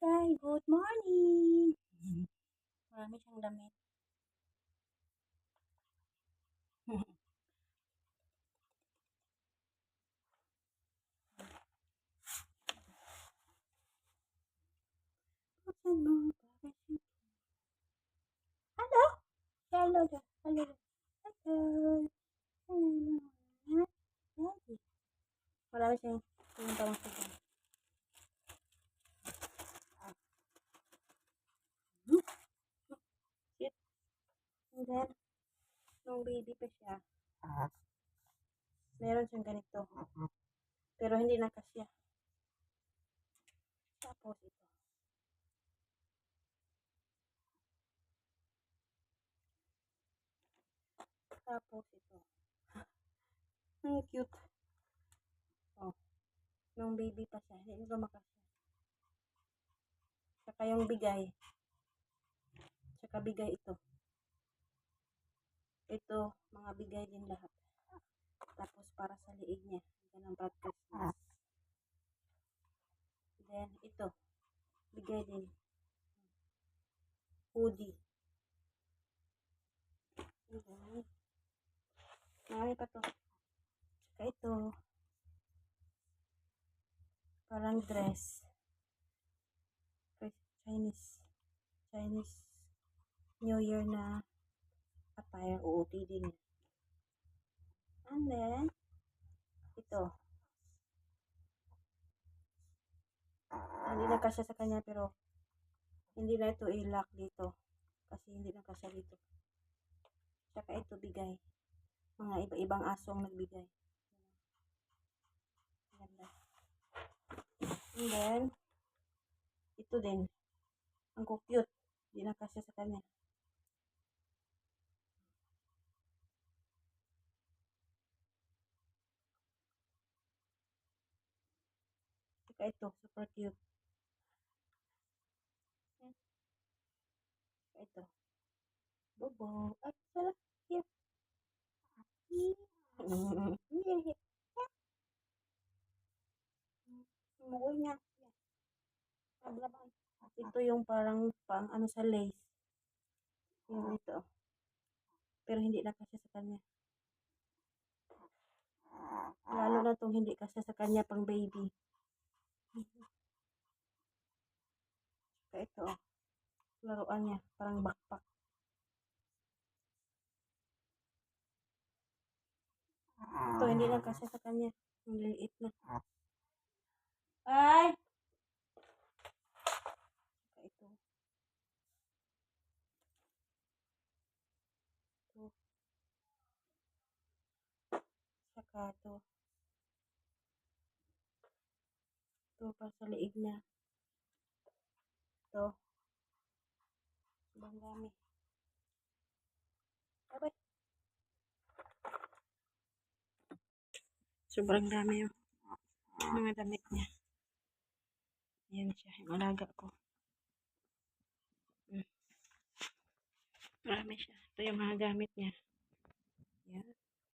guys, good morning! Marami siyang damit. Buksan mo, bakit? Hello? Hello, hello, hello. Marami siyang pinuntawan sa dyan. Sit. And then, nung baby pa siya, meron siyang ganito. Pero hindi na kasya. Tapos ito. Tapos ito. Ang cute. Oh. Nung baby pa siya, hindi ko makasya. Saka yung bigay. Saka bigay ito. Ito, mga bigay din lahat. Tapos para sa liig niya. Ganang broadcast niya. Then, ito. Bigay din. Hoodie. Then, marami pa to. Saka ito. Parang dress. Chinese New Year na attire. OOTD din. And then, ito. Hindi na kasya sa kanya pero hindi na ito i-lock dito. Kasi hindi na kasya dito. Saka ito bigay. Mga iba-ibang aso ang nagbigay. Ganda. And then, ito din. Ang cute. Hindi na kasya sa kanya. Saka ito, super cute. Saka ito. Bobo. At sarap. Here. Umuwi niya. Ito yung parang pang ano sa lace. Yung ito. Pero hindi na kasya sa kanya. Lalo na itong hindi kasya sa kanya pang baby. Saka ito. Laruan niya. Parang backpack. Ito hindi na kasya sa kanya. Ang liit na. Ay! Saka ito. Ito. Saka ito. Ito pa sa liig niya. Ito. Sobrang dami. Abay. Sobrang dami yung mga damit niya. Ayan siya. Yung alaga ko. Marami siya. Ito yung mga gamit niya. Ayan.